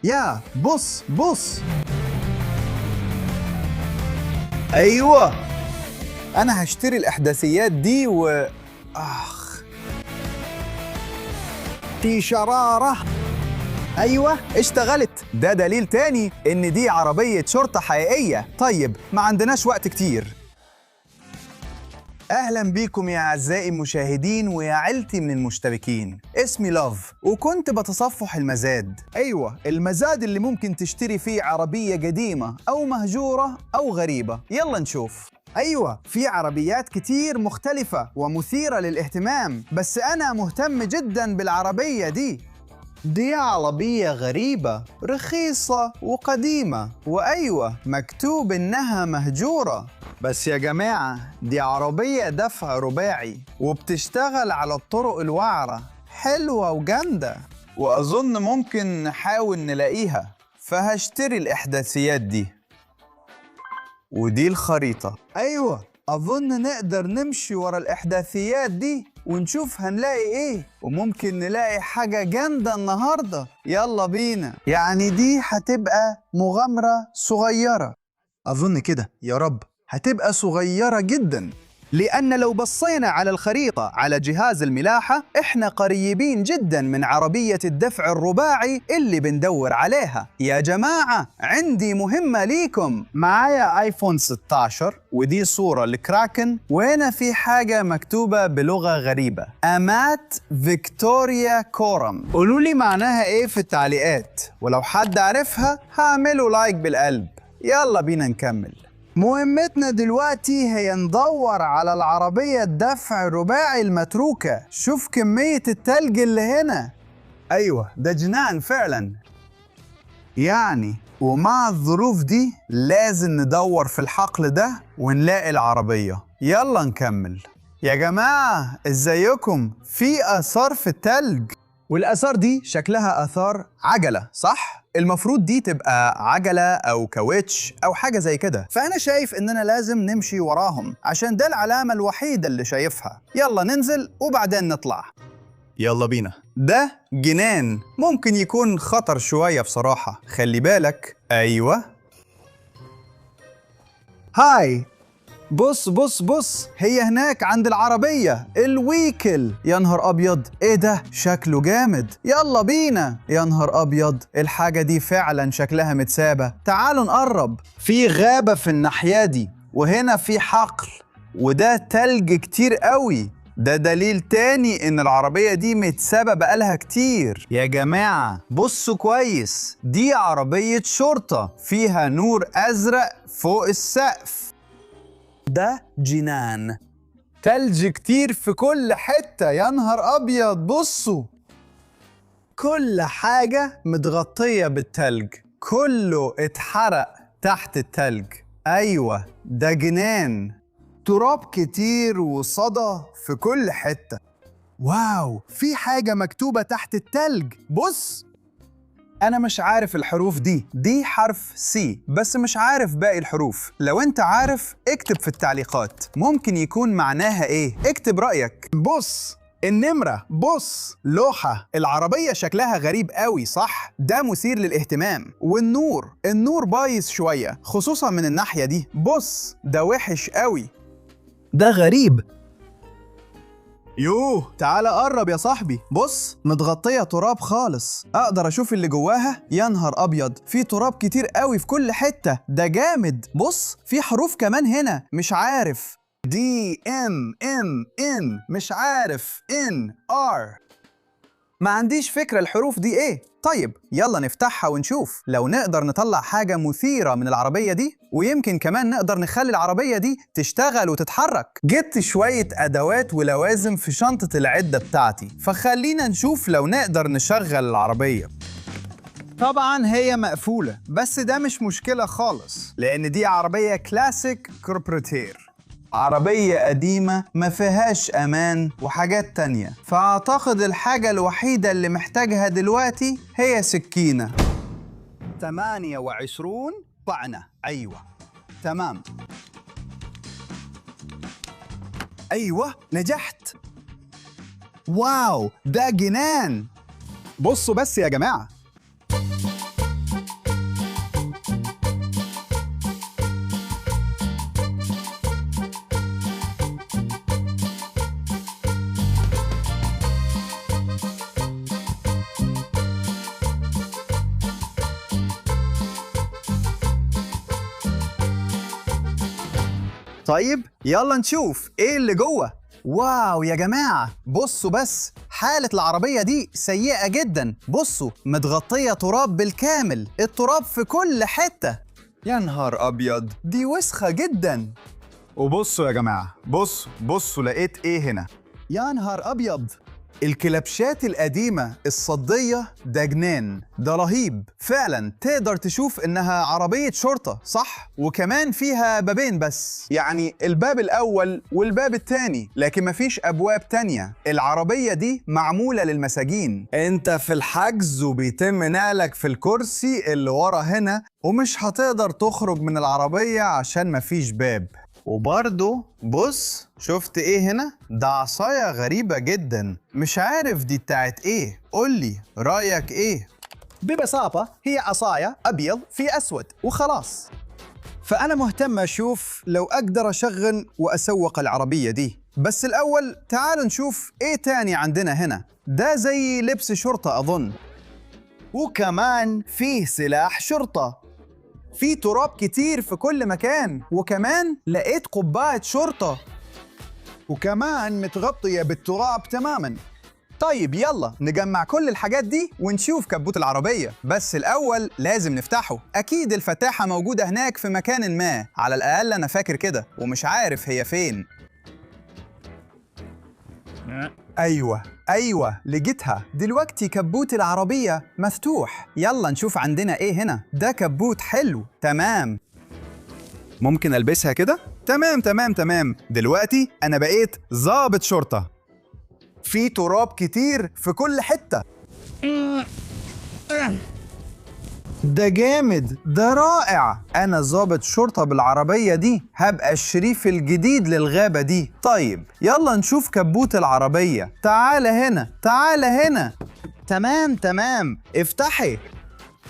يا بص بص. أيوة، أنا هشتري الإحداثيات دي في شرارة. أيوة اشتغلت، ده دليل تاني إن دي عربية شرطة حقيقية. طيب ما عندناش وقت كتير. أهلا بيكم يا أعزائي المشاهدين ويا عيلتي من المشتركين. اسمي لاف وكنت بتصفح المزاد. أيوة، المزاد اللي ممكن تشتري فيه عربية قديمة أو مهجورة أو غريبة. يلا نشوف. أيوة، في عربيات كتير مختلفة ومثيرة للاهتمام، بس أنا مهتم جدا بالعربية دي عربية غريبة، رخيصة وقديمة، وأيوة مكتوب إنها مهجورة. بس يا جماعة، دي عربية دفع رباعي وبتشتغل على الطرق الوعرة، حلوة وجامدة، وأظن ممكن نحاول نلاقيها، فهشتري الإحداثيات دي. ودي الخريطة. أيوة، أظن نقدر نمشي ورا الإحداثيات دي ونشوف هنلاقي إيه، وممكن نلاقي حاجة جامدة النهاردة. يلا بينا. يعني دي هتبقى مغامرة صغيرة. أظن كده، يا رب هتبقى صغيرة جداً، لأن لو بصينا على الخريطة على جهاز الملاحة إحنا قريبين جداً من عربية الدفع الرباعي اللي بندور عليها. يا جماعة، عندي مهمة ليكم. معايا آيفون 16 ودي صورة لكراكن، وهنا في حاجة مكتوبة بلغة غريبة، أمات فيكتوريا كورم. قولوا لي معناها إيه في التعليقات، ولو حد عرفها هعمله لايك بالقلب. يلا بينا نكمل. مهمتنا دلوقتي هي ندور على العربية الدفع الرباعي المتروكة. شوف كمية التلج اللي هنا. أيوة، ده جنان فعلا. يعني ومع الظروف دي لازم ندور في الحقل ده ونلاقي العربية. يلا نكمل. يا جماعة ازيكم؟ في آثار في التلج، والآثار دي شكلها آثار عجلة، صح؟ المفروض دي تبقى عجلة أو كاوتش أو حاجة زي كده، فأنا شايف إننا لازم نمشي وراهم عشان ده العلامة الوحيدة اللي شايفها. يلا ننزل وبعدين نطلع. يلا بينا. ده جنان، ممكن يكون خطر شوية بصراحة، خلي بالك. أيوة. هاي، بص بص بص، هي هناك عند العربية الويكل. يا نهار أبيض، إيه ده؟ شكله جامد. يلا بينا. يا نهار أبيض، الحاجة دي فعلا شكلها متسابة. تعالوا نقرب. في غابة في الناحية دي، وهنا في حقل، وده تلج كتير قوي. ده دليل تاني إن العربية دي متسابة بقالها كتير. يا جماعة بصوا كويس، دي عربية شرطة فيها نور أزرق فوق السقف. ده جنان، تلج كتير في كل حتة. يا نهار أبيض، بصوا كل حاجة متغطية بالتلج، كله اتحرق تحت التلج. أيوة، ده جنان، تراب كتير وصدى في كل حتة. واو، في حاجة مكتوبة تحت التلج، بص. أنا مش عارف الحروف دي حرف سي، بس مش عارف باقي الحروف. لو أنت عارف اكتب في التعليقات، ممكن يكون معناها إيه؟ اكتب رأيك. بص النمرة، بص لوحة. العربية شكلها غريب قوي، صح؟ ده مثير للاهتمام. والنور بايظ شوية، خصوصا من الناحية دي. بص ده وحش قوي، ده غريب. يوه، تعال قرب يا صاحبي. بص، متغطية تراب خالص، أقدر أشوف اللي جواها. يا نهار أبيض، في تراب كتير قوي في كل حتة، ده جامد. بص، في حروف كمان هنا، مش عارف. دي إن مش عارف. R. ما عنديش فكرة الحروف دي إيه. طيب يلا نفتحها ونشوف لو نقدر نطلع حاجة مثيرة من العربية دي، ويمكن كمان نقدر نخلي العربية دي تشتغل وتتحرك. جبت شوية أدوات ولوازم في شنطة العدة بتاعتي، فخلينا نشوف لو نقدر نشغل العربية. طبعاً هي مقفولة، بس ده مش مشكلة خالص، لأن دي عربية كلاسيك كوربراتير، عربية قديمة ما فيهاش أمان وحاجات تانية. فأعتقد الحاجة الوحيدة اللي محتاجها دلوقتي هي سكينة. 28 طعنة. أيوة تمام. أيوة نجحت. واو، ده جنان. بصوا بس يا جماعة، طيب يلا نشوف ايه اللي جوه. واو يا جماعة، بصوا بس، حالة العربية دي سيئة جدا. بصوا، متغطية تراب بالكامل، التراب في كل حتة. يا نهار أبيض، دي وسخة جدا. وبصوا يا جماعة، بصوا لقيت ايه هنا. يا نهار أبيض، الكلبشات القديمة الصدية، ده جنان، ده رهيب فعلا. تقدر تشوف إنها عربية شرطة صح؟ وكمان فيها بابين بس، يعني الباب الأول والباب التاني، لكن مفيش أبواب تانية. العربية دي معمولة للمساجين. أنت في الحجز وبيتم نقلك في الكرسي اللي ورا هنا، ومش هتقدر تخرج من العربية عشان مفيش باب. وبرضه بص، شفت ايه هنا؟ ده عصاية غريبة جدا، مش عارف دي بتاعت ايه. قولي رأيك ايه؟ ببساطة هي عصاية أبيض في أسود وخلاص. فأنا مهتم أشوف لو أقدر أشغل وأسوق العربية دي. بس الأول تعالوا نشوف ايه تاني عندنا هنا. ده زي لبس شرطة أظن، وكمان فيه سلاح شرطة. في تراب كتير في كل مكان، وكمان لقيت قبعة شرطة، وكمان متغطية بالتراب تماماً. طيب يلا نجمع كل الحاجات دي ونشوف كبوت العربية. بس الأول لازم نفتحه. أكيد الفتاحة موجودة هناك في مكان ما، على الأقل أنا فاكر كده، ومش عارف هي فين. أيوة لقيتها دلوقتي. كبوت العربية مفتوح. يلا نشوف عندنا إيه هنا. ده كبوت حلو تمام. ممكن ألبسها كده؟ تمام. دلوقتي أنا بقيت ضابط شرطة. في تراب كتير في كل حتة. ده جامد، ده رائع. أنا ضابط شرطة بالعربية دي، هبقى الشريف الجديد للغابة دي. طيب يلا نشوف كبوت العربية. تعال هنا. تمام، افتحي.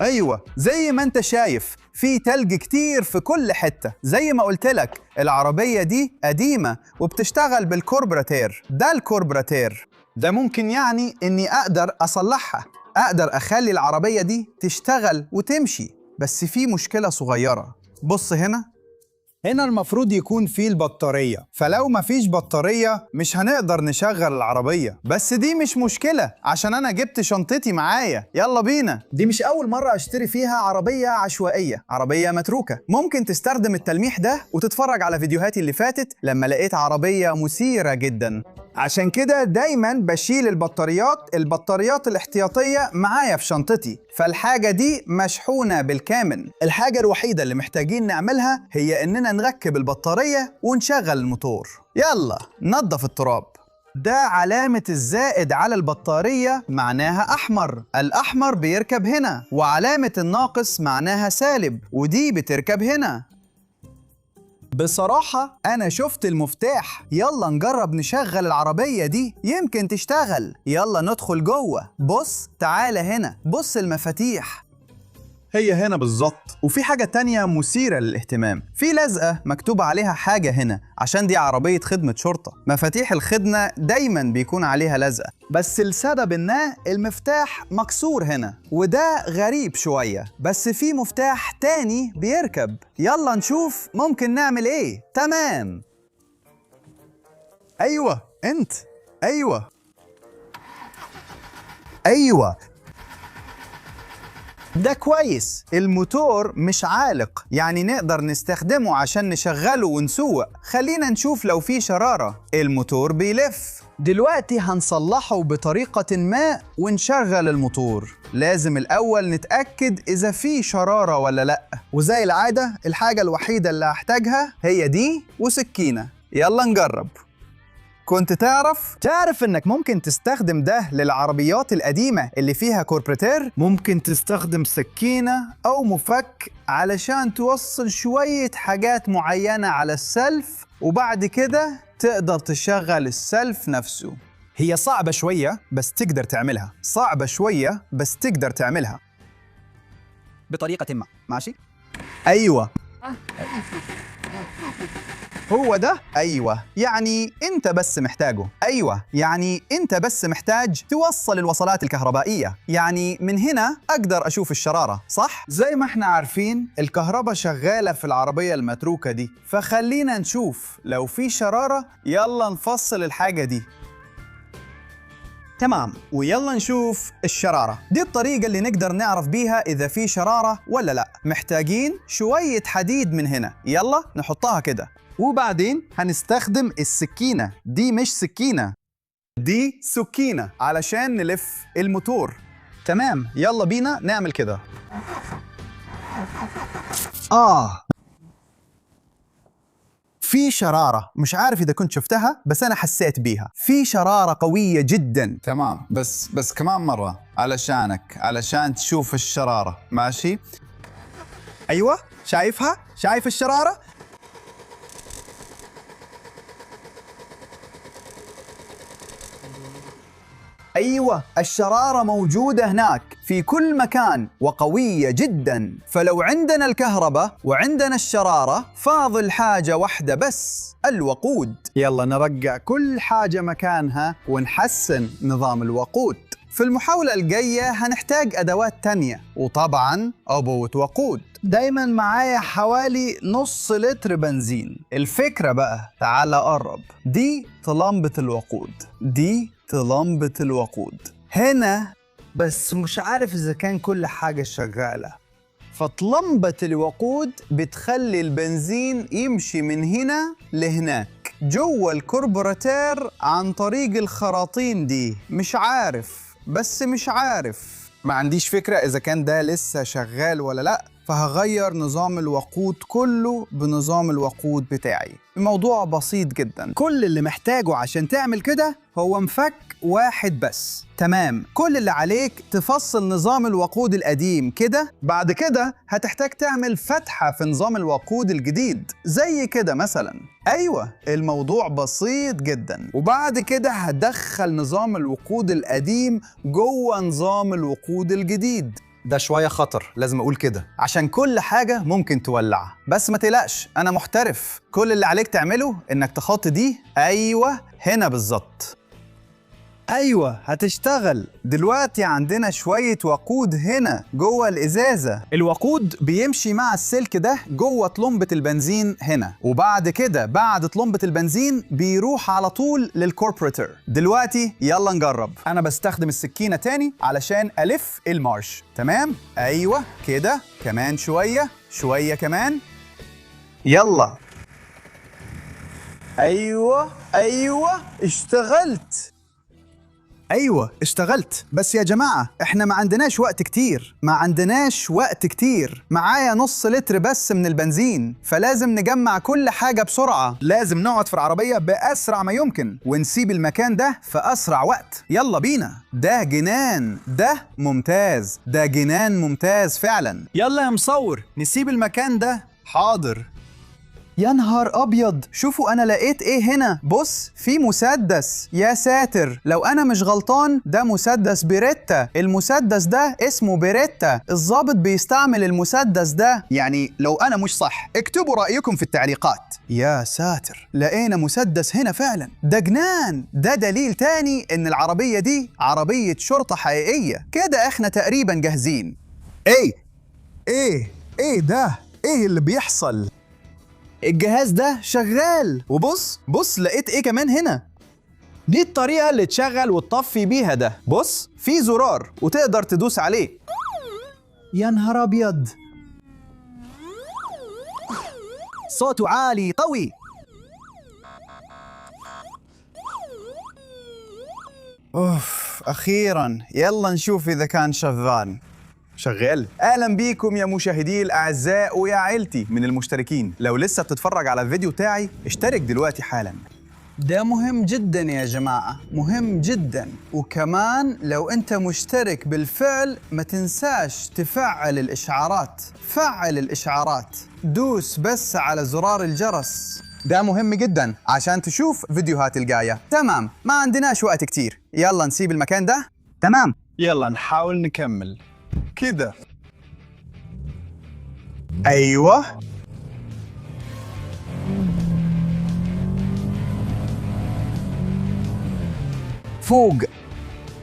أيوة زي ما أنت شايف، في تلج كتير في كل حتة. زي ما قلت لك، العربية دي قديمة وبتشتغل بالكوربراتير. ده الكوربراتير ده ممكن يعني إني أقدر أصلحها، أقدر أخلي العربية دي تشتغل وتمشي. بس في مشكلة صغيرة. بص هنا المفروض يكون فيه البطارية، فلو مفيش بطارية مش هنقدر نشغل العربية. بس دي مش مشكلة عشان أنا جبت شنطتي معايا. يلا بينا. دي مش أول مرة أشتري فيها عربية عشوائية، عربية متروكة. ممكن تستخدم التلميح ده وتتفرج على فيديوهاتي اللي فاتت لما لقيت عربية مثيرة جدا. عشان كده دايما بشيل البطاريات الاحتياطية معايا في شنطتي، فالحاجة دي مشحونة بالكامل. الحاجة الوحيدة اللي محتاجين نعملها هي إننا نركب البطارية ونشغل الموتور. يلا ننظف التراب. ده علامة الزائد على البطارية معناها أحمر، الأحمر بيركب هنا، وعلامة الناقص معناها سالب، ودي بتركب هنا. بصراحة أنا شفت المفتاح. يلا نجرب نشغل العربية دي، يمكن تشتغل. يلا ندخل جوه. بص تعال هنا، بص المفاتيح هي هنا بالظبط. وفي حاجة تانية مثيرة للاهتمام، في لزقة مكتوب عليها حاجة هنا، عشان دي عربية خدمة شرطة. مفاتيح الخدمة دايما بيكون عليها لزقة، بس لسبب ما المفتاح مكسور هنا، وده غريب شوية. بس في مفتاح تاني بيركب. يلا نشوف ممكن نعمل ايه. تمام. ايوه انت. ايوه ده كويس. الموتور مش عالق، يعني نقدر نستخدمه عشان نشغله ونسوق. خلينا نشوف لو في شرارة. الموتور بيلف. دلوقتي هنصلحه بطريقة ما ونشغل الموتور. لازم الأول نتأكد إذا في شرارة ولا لأ. وزي العادة الحاجة الوحيدة اللي هحتاجها هي دي وسكينة. يلا نجرب. كنت تعرف إنك ممكن تستخدم ده للعربيات القديمة اللي فيها كوربراتير؟ ممكن تستخدم سكينة أو مفك علشان توصل شوية حاجات معينة على السلف، وبعد كده تقدر تشغل السلف نفسه. هي صعبة شوية بس تقدر تعملها. بطريقة ما، ماشي؟ أيوة. هو ده؟ أيوة، يعني أنت بس محتاجه. أيوة، يعني أنت بس محتاج توصل الوصلات الكهربائية. يعني من هنا أقدر أشوف الشرارة، صح؟ زي ما احنا عارفين الكهرباء شغالة في العربية المتروكة دي، فخلينا نشوف لو في شرارة. يلا نفصل الحاجة دي. تمام، ويلا نشوف الشرارة. دي الطريقة اللي نقدر نعرف بيها إذا في شرارة ولا لا. محتاجين شوية حديد من هنا، يلا نحطها كده. وبعدين هنستخدم السكينة. دي مش سكينة، دي سكينة علشان نلف الموتور. تمام، يلا بينا نعمل كده. في شرارة، مش عارف إذا كنت شفتها بس أنا حسيت بيها. في شرارة قوية جدا. تمام، بس كمان مرة علشانك، علشان تشوف الشرارة. ماشي؟ أيوة، شايفها؟ شايف الشرارة؟ أيوة، الشرارة موجودة هناك في كل مكان وقوية جدا. فلو عندنا الكهرباء وعندنا الشرارة، فاضل حاجة واحدة بس، الوقود. يلا نرجع كل حاجة مكانها ونحسن نظام الوقود. في المحاولة الجاية هنحتاج أدوات تانية، وطبعاً أبوة وقود. دايماً معايا حوالي نص لتر بنزين. الفكرة بقى، تعال قرب. دي طلمبة الوقود، دي طلمبة الوقود هنا، بس مش عارف إذا كان كل حاجة شغالة. فطلمبة الوقود بتخلي البنزين يمشي من هنا لهناك جوا الكربوراتير عن طريق الخراطيم دي. مش عارف، ما عنديش فكرة إذا كان ده لسه شغال ولا لأ. فهغير نظام الوقود كله بنظام الوقود بتاعي. الموضوع بسيط جدا. كل اللي محتاجه عشان تعمل كده هو مفك واحد بس. تمام، كل اللي عليك تفصل نظام الوقود القديم كده. بعد كده هتحتاج تعمل فتحة في نظام الوقود الجديد زي كده مثلا. أيوة، الموضوع بسيط جدا. وبعد كده هدخل نظام الوقود القديم جوه نظام الوقود الجديد. ده شوية خطر، لازم أقول كده، عشان كل حاجة ممكن تولع. بس ما تقلقش، أنا محترف. كل اللي عليك تعمله إنك تحط دي، أيوة هنا بالظبط. أيوة، هتشتغل. دلوقتي عندنا شوية وقود هنا جوه الإزازة. الوقود بيمشي مع السلك ده جوه طلمبة البنزين هنا، وبعد كده بعد طلمبة البنزين بيروح على طول للكوربوراتور. دلوقتي يلا نجرب. أنا بستخدم السكينة تاني علشان ألف المارش. تمام؟ أيوة كده، كمان شوية كمان. يلا. أيوة اشتغلت. أيوة اشتغلت. بس يا جماعة إحنا ما عندناش وقت كتير. معايا نص لتر بس من البنزين، فلازم نجمع كل حاجة بسرعة. لازم نقعد في العربية بأسرع ما يمكن ونسيب المكان ده في أسرع وقت. يلا بينا. ده جنان، ده ممتاز، ده جنان ممتاز فعلا. يلا يا مصور، نسيب المكان ده. حاضر. يا نهار أبيض، شوفوا أنا لقيت إيه هنا. بص، في مسدس. يا ساتر، لو أنا مش غلطان ده مسدس بيريتا. المسدس ده اسمه بيريتا. الضابط بيستعمل المسدس ده. يعني لو أنا مش صح اكتبوا رأيكم في التعليقات. يا ساتر، لقينا مسدس هنا فعلا. ده جنان. ده دليل تاني إن العربية دي عربية شرطة حقيقية. كده إحنا تقريبا جاهزين. إيه ده؟ إيه اللي بيحصل؟ الجهاز ده شغال. وبص لقيت ايه كمان هنا. دي الطريقة اللي تشغل وتطفي بيها ده. بص، في زرار وتقدر تدوس عليه. يا نهار أبيض، صوته عالي قوي. أخيراً. يلا نشوف إذا كان شغال. أهلا بيكم يا مشاهدي الأعزاء ويا عيلتي من المشتركين. لو لسه بتتفرج على الفيديو تاعي اشترك دلوقتي حالا. ده مهم جدا يا جماعة، مهم جدا. وكمان لو انت مشترك بالفعل ما تنساش تفعل الإشعارات. فعل الإشعارات، دوس بس على زرار الجرس. ده مهم جدا عشان تشوف فيديوهات الجاية. تمام، ما عندناش وقت كتير. يلا نسيب المكان ده. تمام، يلا نحاول نكمل كده. أيوة فوق.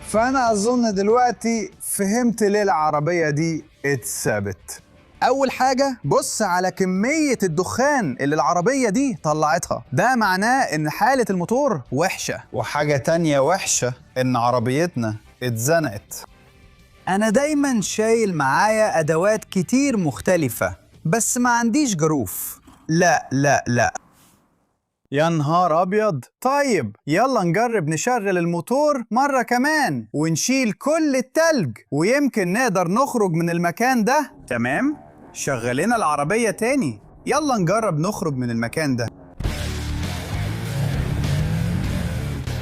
فأنا أظن دلوقتي فهمت ليه العربية دي اتثبت. أول حاجة بص على كمية الدخان اللي العربية دي طلعتها، ده معناه إن حالة الموتور وحشة. وحاجة تانية وحشة إن عربيتنا اتزنقت. أنا دايماً شايل معايا أدوات كتير مختلفة بس ما عنديش جروف. لا لا لا، يا نهار أبيض. طيب يلا نجرب نشغل الموتور مرة كمان ونشيل كل التلج ويمكن نقدر نخرج من المكان ده. تمام، شغلنا العربية تاني. يلا نجرب نخرج من المكان ده.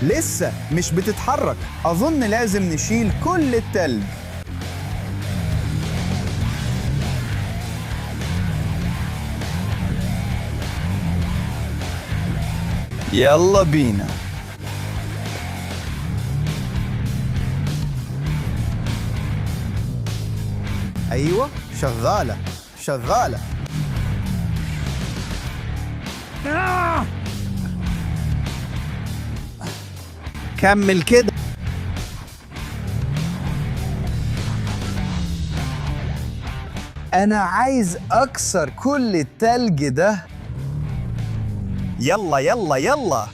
لسه مش بتتحرك. أظن لازم نشيل كل التلج. يلا بينا. أيوة، شغالة شغالة. كمل كده. أنا عايز أكسر كل التلج ده. يلا يلا يلا.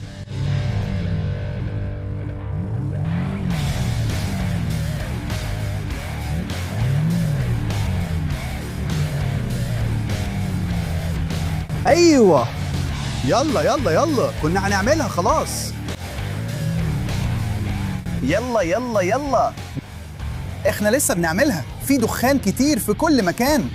أيوة، يلا يلا يلا، كنا هنعملها خلاص. يلا يلا يلا، احنا لسه بنعملها. في دخان كتير في كل مكان.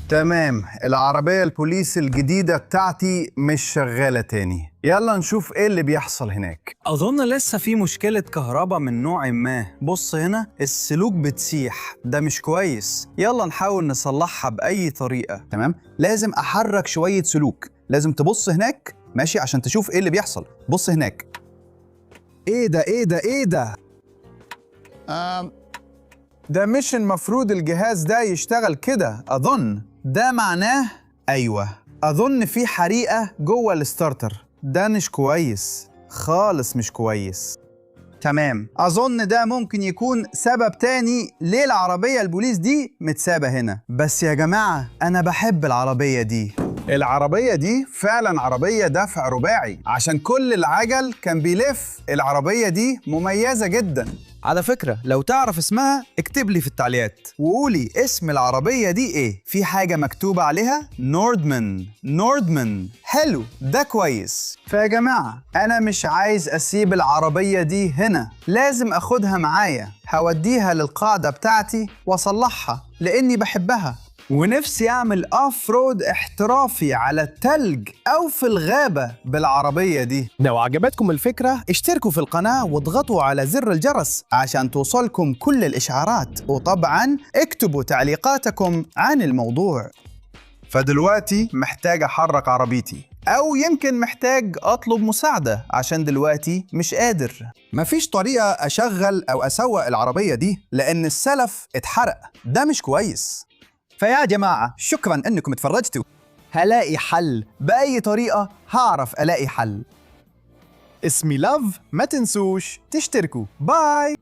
تمام، العربية البوليس الجديدة بتاعتي مش شغالة تاني. يلا نشوف ايه اللي بيحصل هناك. أظن لسه في مشكلة كهرباء من نوع ما. بص هنا، السلوك بتسيح، ده مش كويس. يلا نحاول نصلحها بأي طريقة. تمام، لازم أحرك شوية سلوك. لازم تبص هناك ماشي عشان تشوف ايه اللي بيحصل. بص هناك. ايه ده ايه ده ايه ده؟ ده مش المفروض الجهاز ده يشتغل كده. أظن ده معناه، أيوة، أظن في حريقة جوه الستارتر. ده مش كويس خالص، مش كويس. تمام، أظن ده ممكن يكون سبب تاني ليه العربية البوليس دي متسابة هنا. بس يا جماعة أنا بحب العربية دي. العربية دي فعلا عربية دفع رباعي عشان كل العجل كان بيلف. العربية دي مميزة جدا. على فكرة لو تعرف اسمها اكتب لي في التعليقات وقولي اسم العربية دي ايه. في حاجة مكتوبة عليها نوردمان. نوردمان، حلو، ده كويس. فيا جماعة أنا مش عايز أسيب العربية دي هنا، لازم أخدها معايا. هوديها للقاعدة بتاعتي وأصلحها لأني بحبها، ونفسي أعمل أوف رود احترافي على التلج أو في الغابة بالعربية دي. لو عجبتكم الفكرة اشتركوا في القناة واضغطوا على زر الجرس عشان توصلكم كل الإشعارات، وطبعاً اكتبوا تعليقاتكم عن الموضوع. فدلوقتي محتاج أحرك عربيتي، أو يمكن محتاج أطلب مساعدة عشان دلوقتي مش قادر. مفيش طريقة أشغل أو أسوق العربية دي لأن السلف اتحرق. ده مش كويس. فيا جماعة شكراً أنكم اتفرجتوا. هلاقي حل بأي طريقة، هعرف ألاقي حل. اسمي لاف، ما تنسوش تشتركوا. باي.